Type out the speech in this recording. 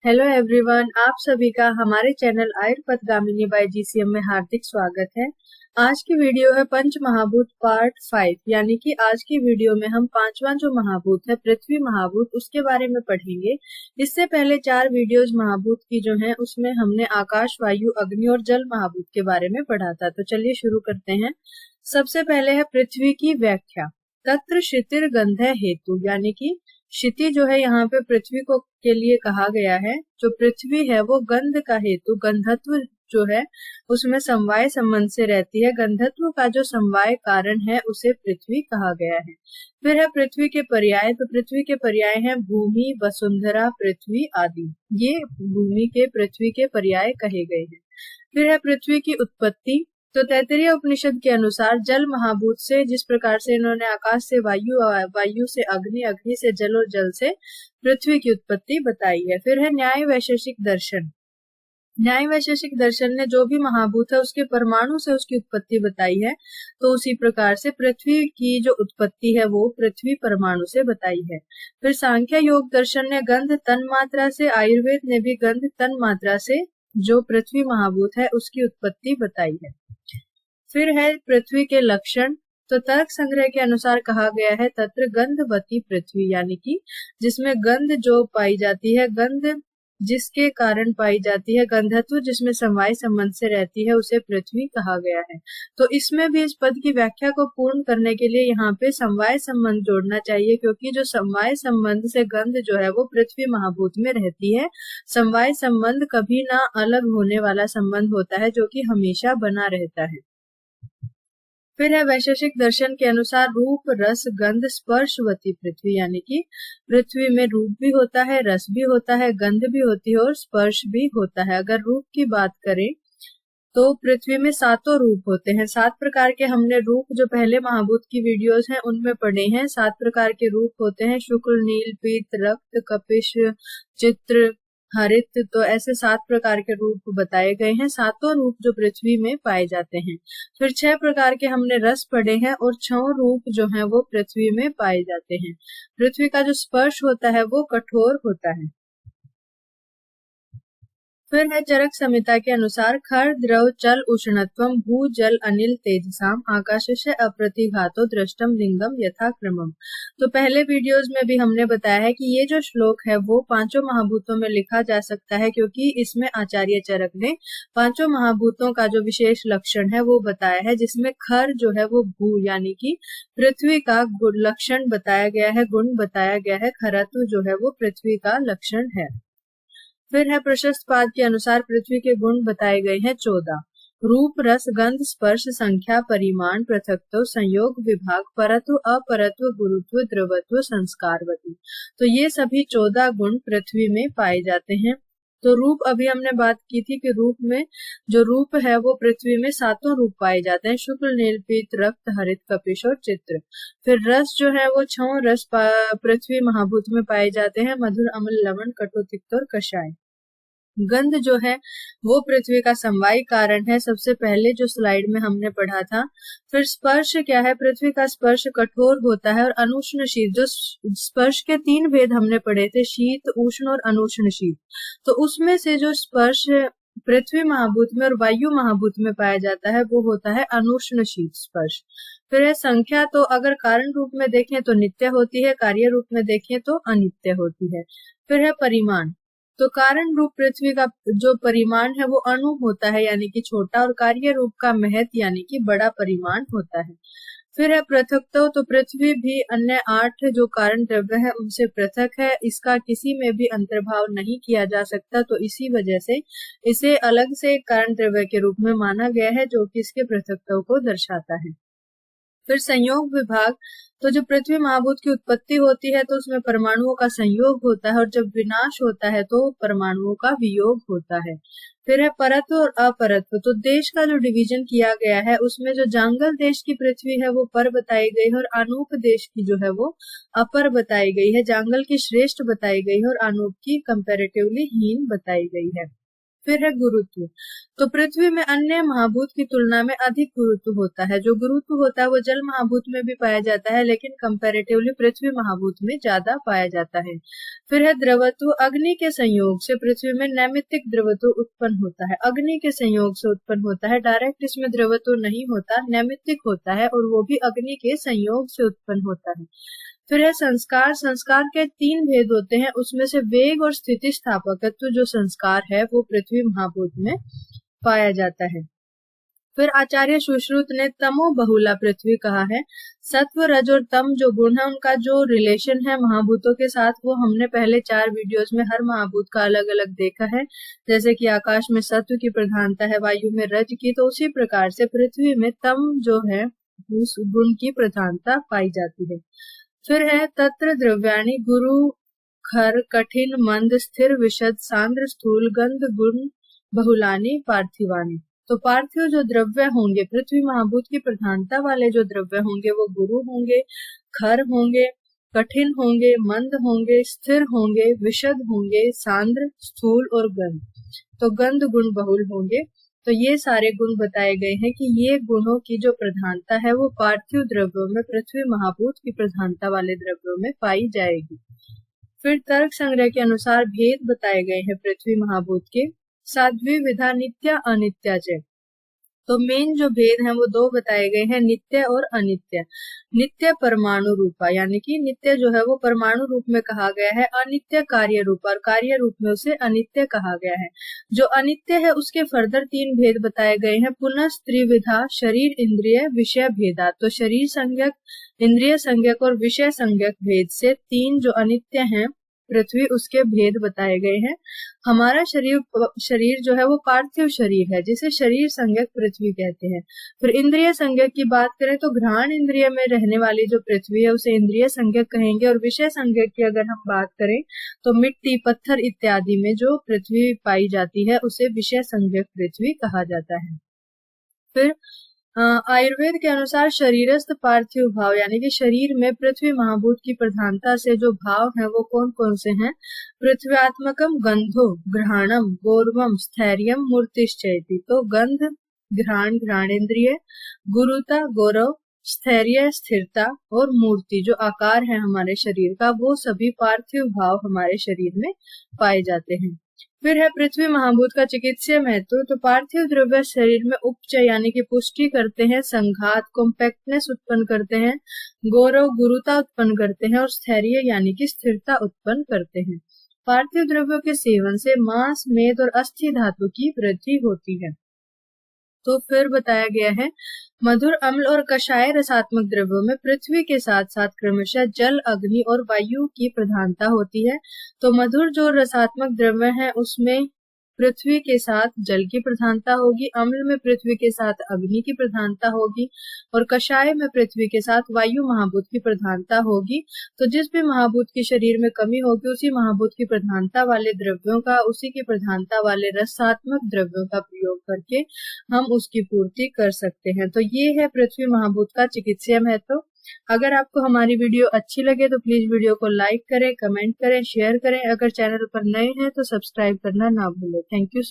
Hello everyone, आप सभी का हमारे चैनल आयुर्पथगामिनी बाय जीसीएम में हार्दिक स्वागत है। आज की वीडियो है पंच महाभूत पार्ट 5, यानी कि आज की वीडियो में हम पांचवा जो महाभूत है पृथ्वी महाभूत उसके बारे में पढ़ेंगे। इससे पहले 4 वीडियोज महाभूत की जो है उसमें हमने आकाश, वायु, अग्नि और जल महाभूत के बारे में पढ़ा था। तो चलिए शुरू करते हैं। सबसे पहले है पृथ्वी की व्याख्या। तत्र क्षितिर गंध हेतु, यानी कि क्षिति जो है यहाँ पे पृथ्वी को के लिए कहा गया है। जो पृथ्वी है वो गंध का हेतु, गंधत्व जो है उसमें समवाय संबंध से रहती है। गंधत्व का जो समवाय कारण है उसे पृथ्वी कहा गया है। फिर है पृथ्वी के पर्याय। तो पृथ्वी के पर्याय हैं भूमि, वसुंधरा, पृथ्वी आदि। ये भूमि के, पृथ्वी के पर्याय कहे गए हैं। फिर है पृथ्वी की उत्पत्ति। तो तैत्तिरीय उपनिषद के अनुसार जल महाभूत से, जिस प्रकार से इन्होंने आकाश से वायु, वायु से अग्नि, अग्नि से जल और जल से पृथ्वी की उत्पत्ति बताई है। फिर है न्याय वैशेषिक दर्शन। न्याय वैशेषिक दर्शन ने जो भी महाभूत है उसके परमाणु से उसकी उत्पत्ति बताई है। तो उसी प्रकार से पृथ्वी की जो उत्पत्ति है वो पृथ्वी परमाणु से बताई है। फिर सांख्य योग दर्शन ने गंध तन मात्रा से, आयुर्वेद ने भी गंध तन मात्रा से जो पृथ्वी महाभूत है उसकी उत्पत्ति बताई है। फिर है पृथ्वी के लक्षण। तो तर्क संग्रह के अनुसार कहा गया है तत्र गंधवती पृथ्वी, यानी कि जिसमें गंध जो पाई जाती है, गंध जिसके कारण पाई जाती है, गंधत्व जिसमें समवाय संबंध से रहती है, उसे पृथ्वी कहा गया है। तो इसमें भी इस पद की व्याख्या को पूर्ण करने के लिए यहाँ पे समवाय संबंध जोड़ना चाहिए, क्योंकि जो समवाय संबंध से गंध जो है वो पृथ्वी महाभूत में रहती है। समवाय संबंध कभी ना अलग होने वाला संबंध होता है, जो कि हमेशा बना रहता है। फिर है वैशेषिक दर्शन के अनुसार रूप, रस, गंध, स्पर्शवती पृथ्वी, यानी कि पृथ्वी में रूप भी होता है, रस भी होता है, गंध भी होती है और स्पर्श भी होता है। अगर रूप की बात करें तो पृथ्वी में 7 रूप होते हैं। 7 प्रकार के हमने रूप जो पहले महाभूत की वीडियोस हैं उनमें पढ़े हैं। 7 प्रकार के रूप होते हैं: शुक्ल, नील, पीत, रक्त, कपिश, चित्र, हरित। तो ऐसे 7 प्रकार के रूप बताए गए हैं। 7 रूप जो पृथ्वी में पाए जाते हैं। फिर 6 प्रकार के हमने रस पढ़े हैं और 6 रूप जो हैं वो पृथ्वी में पाए जाते हैं। पृथ्वी का जो स्पर्श होता है वो कठोर होता है। फिर है चरक संहिता के अनुसार खर, द्रव, चल, उष्णत्वम, भू, जल, अनिल, तेजसाम, आकाशस्य अप्रतिघातो दृष्टम लिंगम यथाक्रमम। तो पहले वीडियोस में भी हमने बताया है कि ये जो श्लोक है वो पांचों महाभूतों में लिखा जा सकता है, क्योंकि इसमें आचार्य चरक ने पांचों महाभूतों का जो विशेष लक्षण है वो बताया है, जिसमें खर जो है वो भू यानी कि पृथ्वी का लक्षण बताया गया है, गुण बताया गया है। खरत्व जो है वो पृथ्वी का लक्षण है। फिर है प्रशस्त पाद के अनुसार पृथ्वी के गुण बताए गए हैं 14: रूप, रस, गंध, स्पर्श, संख्या, परिमाण, पृथकत्व, संयोग, विभाग, परत्व, अपरत्व, गुरुत्व, द्रवत्व, संस्कारवती। तो ये सभी 14 गुण पृथ्वी में पाए जाते हैं। तो रूप, अभी हमने बात की थी कि रूप में जो रूप है वो पृथ्वी में 7 रूप पाए जाते हैं: शुक्ल, नील, पीत, रक्त, हरित, कपिश और चित्र। फिर रस जो है वो 6 रस पृथ्वी महाभूत में पाए जाते हैं: मधुर, अम्ल, लवण, कटु, तिक्त और कषाय। गंध जो है वो पृथ्वी का समवाय कारण है, सबसे पहले जो स्लाइड में हमने पढ़ा था। फिर स्पर्श क्या है? पृथ्वी का स्पर्श कठोर होता है और अनुष्ण शीत। जो स्पर्श के 3 भेद हमने पढ़े थे, शीत, उष्ण और अनुष्ण शीत। तो उसमें से जो स्पर्श पृथ्वी महाभूत में और वायु महाभूत में पाया जाता है वो होता है अनुष्ण शीत स्पर्श। फिर है संख्या। तो अगर कारण रूप में देखें तो नित्य होती है, कार्य रूप में देखें तो अनित्य होती है। फिर है परिमाण। तो कारण रूप पृथ्वी का जो परिमाण है वो अणु होता है, यानी कि छोटा, और कार्य रूप का महत यानी कि बड़ा परिमाण होता है। फिर है पृथकत्व। तो पृथ्वी भी अन्य 8 जो कारण द्रव्य है उनसे पृथक है, इसका किसी में भी अंतर्भाव नहीं किया जा सकता। तो इसी वजह से इसे अलग से कारण द्रव्य के रूप में माना गया है, जो कि इसके पृथकत्व को दर्शाता है। फिर संयोग विभाग। तो जब पृथ्वी महाभूत की उत्पत्ति होती है तो उसमें परमाणुओं का संयोग होता है, और जब विनाश होता है तो परमाणुओं का वियोग होता है। फिर है परत्व और अपरत्व। तो देश का जो डिवीजन किया गया है उसमें जो जांगल देश की पृथ्वी है वो पर बताई गई है और अनूप देश की जो है वो अपर बताई गई है। जांगल की श्रेष्ठ बताई गई है और अनूप की कंपैरेटिवली हीन बताई गई है। फिर है गुरुत्व। तो पृथ्वी में अन्य महाभूत की तुलना में अधिक गुरुत्व होता है। जो गुरुत्व होता है वो जल महाभूत में भी पाया जाता है, लेकिन कंपैरेटिवली पृथ्वी महाभूत में ज्यादा पाया जाता है। फिर है द्रवत्व। अग्नि के संयोग से पृथ्वी में नैमित्तिक द्रवत्व उत्पन्न होता है। अग्नि के संयोग से उत्पन्न होता है, डायरेक्ट इसमें द्रवत्व नहीं होता, नैमित्तिक होता है, और वो भी अग्नि के संयोग से उत्पन्न होता है। फिर है संस्कार। संस्कार के 3 भेद होते हैं, उसमें से वेग और स्थिति स्थापकत्व जो संस्कार है वो पृथ्वी महाभूत में पाया जाता है। फिर आचार्य सुश्रुत ने तमो बहुला पृथ्वी कहा है। सत्व, रज और तम जो गुण है उनका जो रिलेशन है महाभूतों के साथ वो हमने पहले 4 वीडियोस में हर महाभूत का अलग अलग देखा है। जैसे कि आकाश में सत्व की प्रधानता है, वायु में रज की, तो उसी प्रकार से पृथ्वी में तम जो है उस गुण की प्रधानता पाई जाती है। फिर है तत्र द्रव्याणि गुरु खर कठिन मंद स्थिर विशद सांद्र स्थूल गंध गुण बहुलानी पार्थिवानी। तो पार्थिव जो द्रव्य होंगे, पृथ्वी महाभूत की प्रधानता वाले जो द्रव्य होंगे वो गुरु होंगे, खर होंगे, कठिन होंगे, मंद होंगे, स्थिर होंगे, विशद होंगे, सांद्र, स्थूल और गंध। तो गंध गुण बहुल होंगे। तो ये सारे गुण बताए गए हैं कि ये गुणों की जो प्रधानता है वो पार्थिव द्रव्यों में पृथ्वी महाभूत की प्रधानता वाले द्रव्यों में पाई जाएगी। फिर तर्क संग्रह के अनुसार भेद बताए गए हैं पृथ्वी महाभूत के। साध्वी विधा नित्य अनित्य च। तो मेन जो भेद हैं वो 2 बताए गए हैं, नित्य और अनित्य। नित्य परमाणु रूपा, यानी कि नित्य जो है वो परमाणु रूप में कहा गया है, अनित्य कार्य रूप, और कार्य रूप में उसे अनित्य कहा गया है। जो अनित्य है उसके फर्दर 3 भेद बताए गए हैं। पुनः त्रिविधा शरीर इंद्रिय विषय भेदा। तो शरीर संज्ञक, इंद्रिय संज्ञक और विषय संज्ञक भेद से 3 जो अनित्य हैं पृथ्वी, उसके भेद बताए गए हैं। हमारा शरीर जो है वो पार्थिव शरीर है, जिसे शरीर संज्ञक पृथ्वी कहते हैं। फिर इंद्रिय संज्ञक की बात करें तो घ्राण इंद्रिय में रहने वाली जो पृथ्वी है उसे इंद्रिय संज्ञक कहेंगे। और विषय संज्ञक की अगर हम बात करें तो मिट्टी, पत्थर इत्यादि में जो पृथ्वी पाई जाती है उसे विषय संज्ञक पृथ्वी कहा जाता है। फिर आयुर्वेद के अनुसार शरीरस्थ पार्थिव भाव, यानी कि शरीर में पृथ्वी महाभूत की प्रधानता से जो भाव हैं वो कौन कौन से हैं। पृथ्व्यात्मकम गंधो घ्राणम गौरवम स्थैर्यम मूर्तिश्चैति। तो गंध घ्राण, घ्राणेन्द्रिय, गुरुता गौरव, स्थैर्य स्थिरता, और मूर्ति जो आकार है हमारे शरीर का, वो सभी पार्थिव भाव हमारे शरीर में पाए जाते हैं। फिर है पृथ्वी महाभूत का चिकित्सीय महत्व। तो पार्थिव द्रव्य शरीर में उपचय यानी कि पुष्टि करते हैं, संघात कॉम्पैक्टनेस उत्पन्न करते हैं, गौरव गुरुता उत्पन्न करते हैं, और स्थैर्य यानी कि स्थिरता उत्पन्न करते हैं। पार्थिव द्रव्यों के सेवन से मांस, मेद और अस्थि धातु की वृद्धि होती है। तो फिर बताया गया है मधुर, अम्ल और कषाय रसात्मक द्रव्यों में पृथ्वी के साथ साथ क्रमशः जल, अग्नि और वायु की प्रधानता होती है। तो मधुर जो रसात्मक द्रव्य है उसमें पृथ्वी के साथ जल की प्रधानता होगी, अम्ल में पृथ्वी के साथ अग्नि की प्रधानता होगी, और कषाय में पृथ्वी के साथ वायु महाभूत की प्रधानता होगी। तो जिस भी महाभूत की शरीर में कमी होगी उसी महाभूत की प्रधानता वाले द्रव्यों का, उसी की प्रधानता वाले रसात्मक द्रव्यों का प्रयोग करके हम उसकी पूर्ति कर सकते हैं। तो ये है पृथ्वी महाभूत का चिकित्सीय महत्व। अगर आपको हमारी वीडियो अच्छी लगे तो प्लीज वीडियो को लाइक करें, कमेंट करें, शेयर करें। अगर चैनल पर नए हैं तो सब्सक्राइब करना ना भूलें। Thank you.